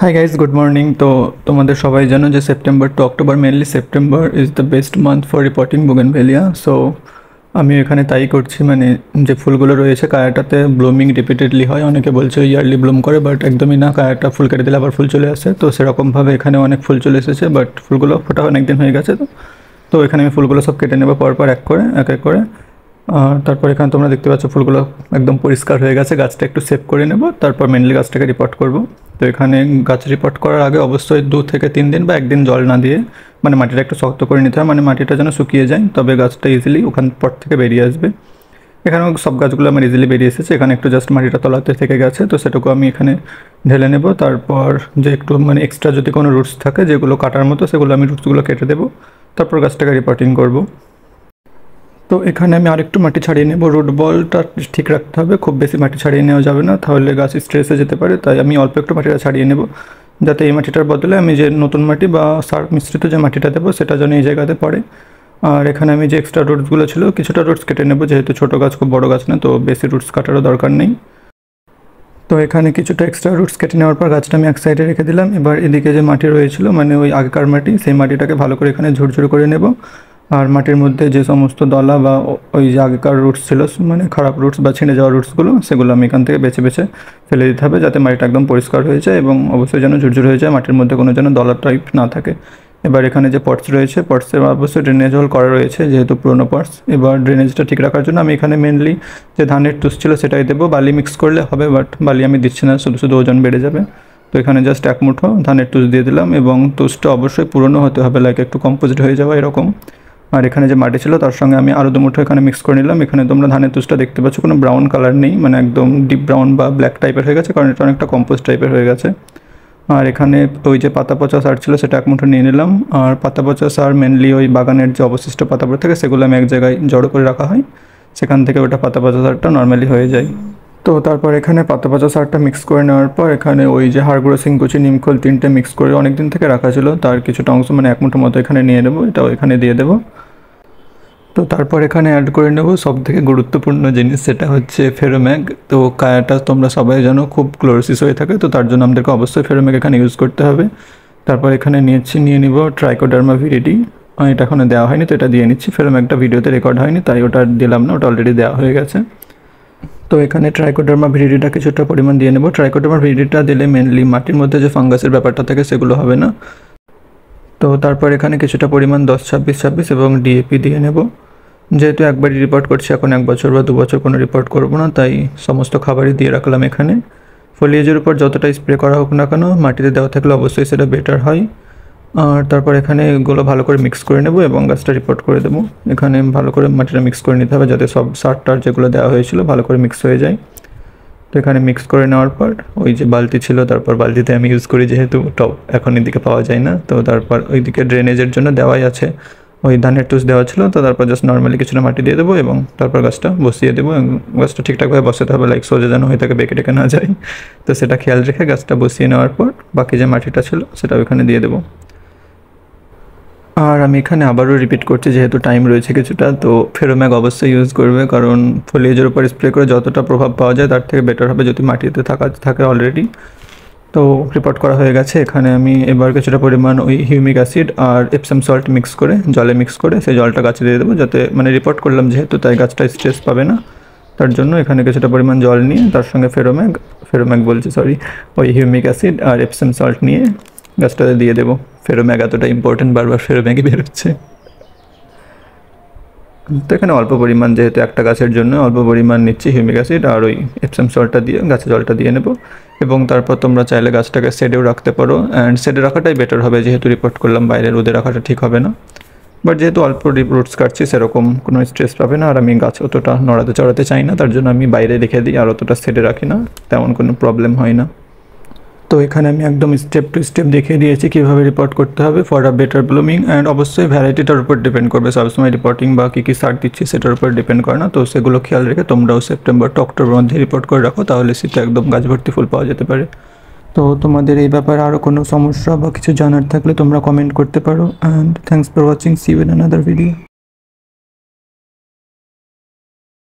Hi guys, good morning. তো তোমাদের সবাই জানো যে September to October, mainly September is the best month for reporting bougainvillea. So আমি এখানে তাই করছি, মানে যে ফুলগুলো রয়েছে কায়াটাতে ব্লুমিং রিপিটেডলি হয়, অনেকে বলছে ইয়ারলি ব্লুম করে, বাট একদমই না। কায়াটা ফুল কেটে দিলে আবার ফুল চলে আসে, তো সেরকমভাবে এখানে অনেক ফুল চলে এসেছে, বাট ফুলগুলো ফোটা অনেক দিন হয়ে গেছে। তো এখানে আমি ফুলগুলো সব কেটে নেবো পরপর এক এক করে। আর তারপর এখানে তোমরা দেখতে পাচ্ছ ফুলগুলো একদম পরিষ্কার হয়ে গেছে। গাছটা একটু সেভ করে নেব, তারপর মেনলি গাছটাকে রিপোর্ট করব। তো এখানে গাছ রিপোর্ট করার আগে অবশ্যই 2 থেকে 3 দিন বা একদিন জল না দিয়ে, মানে মাটিটা একটু শক্ত করে নিতে হয়, মানে মাটিটা যেন শুকিয়ে যায়, তবে গাছটা ইজিলি ওখান পর থেকে বেরিয়ে আসবে। এখানেও সব গাছগুলো আমার ইজিলি বেরিয়ে এসেছে, এখানে একটু জাস্ট মাটিটা তলাতে থেকে গেছে, তো সেটুকু আমি এখানে ঢেলে নেব। তারপর যে একটু মানে এক্সট্রা যদি কোনো রুটস থাকে যেগুলো কাটার মতো, সেগুলো আমি রুটসগুলো কেটে দেবো, তারপর গাছটাকে রিপোর্টিং করব। তো এখানে আমি আরেকটু মাটি ছাড়িয়ে নেব। রুট বলটা ঠিক রাখতে হবে, খুব বেশি মাটি ছাড়িয়ে নেওয়া যাবে না, তাহলে গাছ স্ট্রেসে যেতে পারে। তাই আমি অল্প একটু মাটিটা ছাড়িয়ে নেব, যাতে এই মাটিটার বদলে আমি যে নতুন মাটি বা সার মিশ্রিত যে মাটিটা দেবো সেটা যেন এই জায়গাতে পড়ে। আর এখানে আমি যে এক্সট্রা রুটসগুলো ছিল কিছুটা রুটস কেটে নেব, যেহেতু ছোটো গাছ খুব বড়ো গাছ না, তো বেশি রুটস কাটারও দরকার নেই। তো এখানে কিছুটা এক্সট্রা রুটস কেটে নেওয়ার পর গাছটা আমি এক সাইডে রেখে দিলাম। এবার এদিকে যে মাটি রয়েছিল, মানে ওই আগেকার মাটি, সেই মাটিটাকে ভালো করে এখানে ঝুরঝুর করে নেব। আর মাটির মধ্যে যে সমস্ত দলা বা ওই যে আগেকার রুটস ছিল, মানে খারাপ রুটস বা ছিঁড়ে যাওয়া রুটসগুলো, সেগুলো আমি এখান থেকে বেছে বেছে ফেলে দিতে হবে, যাতে মাটিটা একদম পরিষ্কার হয়ে যায় এবং অবশ্যই যেন ঝুরঝুর হয়ে যায়, মাটির মধ্যে কোনো যেন দলা টাইপ না থাকে। এবার এখানে যে পটস রয়েছে, পটসে অবশ্যই ড্রেনেজ হোল করা রয়েছে, যেহেতু পুরোনো পটস। এবার ড্রেনেজটা ঠিক রাখার জন্য আমি এখানে মেনলি যে ধানের তুষ ছিল সেটাই দেবো। বালি মিক্স করলে হবে, বাট বালি আমি দিচ্ছি না, শুধু শুধু ওজন বেড়ে যাবে। তো এখানে জাস্ট এক মুঠো ধানের তুষ দিয়ে দিলাম, এবং তুষটা অবশ্যই পুরনো হতে হবে, লাইক একটু কম্পোজিট হয়ে যাওয়া এরকম। আর এখানে যে মাটি ছিল তার সঙ্গে আমি আরও 2 মুঠো এখানে মিক্স করে নিলাম। এখানে তোমরা ধানের তুষটা দেখতে পাচ্ছ কোনো ব্রাউন কালার নেই, মানে একদম ডিপ ব্রাউন বা ব্ল্যাক টাইপের হয়ে গেছে, কারণ এটা অনেকটা কম্পোস্ট টাইপের হয়ে গেছে। আর এখানে ওই যে পাতা পচা সার ছিল সেটা এক মুঠো নিয়ে নিলাম। আর পাতা পচা সার মেনলি ওই বাগানের যে অবশিষ্ট পাতাগুলো থাকে সেগুলো আমি এক জায়গায় জড়ো করে রাখা হয়, সেখান থেকে ওটা পাতা পচা সারটা নর্মালি হয়ে যায়। তো তারপর এখানে পাতা পচা সারটা মিক্স করে নেওয়ার পর এখানে ওই যে হাড়গুঁড়ো, সিংকুচি, নিমখোল 3টে মিক্স করে অনেক দিন থেকে রাখা ছিল, তার কিছুটা অংশ মানে এক মুঠো মতো এখানে নিয়ে নেবো, এটাও এখানে দিয়ে দেবো। তো তারপর এখানে অ্যাড করে নেব সবথেকে গুরুত্বপূর্ণ জিনিস, সেটা হচ্ছে ফেরোম্যাগ। তো কায়াটা তোমরা সবাই জানো খুব ক্লোরোসিস হয়ে থাকে, তো তার জন্য আমাদেরকে অবশ্যই ফেরোম্যাগ এখানে ইউজ করতে হবে। তারপর এখানে নিয়ে নিব ট্রাইকোডার্মা ভিরিডি। এটা এখনও দেওয়া হয়নি, তো এটা দিয়ে নিচ্ছি। ফেরোম্যাগটা ভিডিওতে রেকর্ড হয়নি, তাই ওটা দিলাম না, ওটা অলরেডি দেওয়া হয়ে গেছে। তো এখানে ট্রাইকোডার্মা ভিরিডিটা কিছুটা পরিমাণ দিয়ে নেব। ট্রাইকোডার্মা ভিরিডিটা দিলে মেনলি মাটির মধ্যে যে ফাঙ্গাসের ব্যাপারটা থাকে সেগুলো হবে না। তো তারপর এখানে কিছুটা পরিমাণ 10-26-26 এবং ডিএপি দিয়ে নেব। যেহেতু একবারই রিপোর্ট করছি, এখন 1 বছর বা 2 বছর কোনো রিপোর্ট করব না, তাই সমস্ত খাবারই দিয়ে রাখলাম এখানে। ফলিয়েজের উপর যতটা স্প্রে করা হোক না কেন, মাটিতে দেওয়া থাকলে অবশ্যই সেটা বেটার হয়। আর তারপর এখানে এগুলো ভালো করে মিক্স করে নেব এবং গাছটা রিপোর্ট করে দেবো। এখানে ভালো করে মাটিটা মিক্স করে নিতে হবে, যাতে সব সার টার যেগুলো দেওয়া হয়েছিল ভালো করে মিক্স হয়ে যায়। তো এখানে মিক্স করে নেওয়ার পর ওই যে বালতি ছিল, তারপর বালতিতে আমি ইউজ করি, যেহেতু টব এখন এদিকে পাওয়া যায় না, তো তারপর ওইদিকে ড্রেনেজের জন্য দেওয়াই আছে, ওই ধানের টুস দেওয়া ছিল। তো তারপর জাস্ট নর্মালি কিছুটা মাটি দিয়ে দেবো এবং তারপর গাছটা বসিয়ে দেবো। গাছটা ঠিকঠাকভাবে বসাতে হবে, লাইক সোজা যেন হয়ে থাকে, বেঁকে টেকে না যায়, তো সেটা খেয়াল রেখে গাছটা বসিয়ে নেওয়ার পর বাকি যে মাটিটা ছিল সেটা ওইখানে দিয়ে দেবো। আর আমি এখানে আবারও রিপিট করছি, যেহেতু টাইম রয়েছে কিছুটা, তো ফেরোম্যাগ অবশ্যই ইউজ করবে, কারণ ফলিয়েজের উপর স্প্রে করে যতটা প্রভাব পাওয়া যায় তার থেকে বেটার হবে যদি মাটিতে থাকে অলরেডি। তো রিপোর্ট করা হয়ে গেছে। এখানে আমি এবার কিছুটা পরিমাণ ওই হিউমিক অ্যাসিড আর এপসাম সল্ট মিক্স করে জলে মিক্স করে সেই জলটা গাছে দিয়ে দেবো, যাতে মানে রিপোর্ট করলাম যেহেতু, তাই গাছটা স্ট্রেস পাবে না। তার জন্য এখানে কিছুটা পরিমাণ জল নিয়ে তার সঙ্গে ফেরোম্যাগ বলছি সরি, ওই হিউমিক অ্যাসিড আর এপসাম সল্ট নিয়ে গাছটাতে দিয়ে দেবো। ফেরোম্যাগ এতটা ইম্পর্টেন্ট, বারবার ফেরোম্যাগই বেরোচ্ছে। তো এখানে অল্প পরিমাণ, যেহেতু একটা গাছের জন্য অল্প পরিমাণ নিচ্ছি হিউমিক অ্যাসিড আর ওই এপসাম সল্টটা দিয়ে গাছে জলটা দিয়ে নেব। এবং তারপর তোমরা চাইলে গাছটাকে শেডেও রাখতে পারো, অ্যান্ড শেডে রাখাটাই বেটার হবে, যেহেতু রিপোর্ট করলাম, বাইরে রোদে রাখাটা ঠিক হবে না। বাট যেহেতু অল্প রুটস কাটছি, সেরকম কোনো স্ট্রেস পাবে না, আর আমি গাছ অতটা নড়াতে চড়াতে চাই না, তার জন্য আমি বাইরে রেখে দিই আর অতটা শেডে রাখি না, তেমন কোনো প্রবলেম হয় না। তো এখানে আমি একদম স্টেপ টু স্টেপ দেখিয়ে দিয়েছি কীভাবে রিপোর্ট করতে হবে for a better blooming. And অবশ্যই ভ্যারাইটিটার উপর ডিপেন্ড করবে, সবসময় রিপোর্টিং বা কী সার দিচ্ছি সেটার উপর ডিপেন্ড করে না। তো সেগুলো খেয়াল রেখে তোমরাও সেপ্টেম্বর টু অক্টোবর মধ্যে রিপোর্ট করে রাখো, তাহলে শীতে একদম গাছ ভর্তি ফুল পাওয়া যেতে পারে। তো তোমাদের এই ব্যাপারে আরও কোনো সমস্যা বা কিছু জানার থাকলে তোমরা কমেন্ট করতে পারো। And thanks for watching, see you in another video.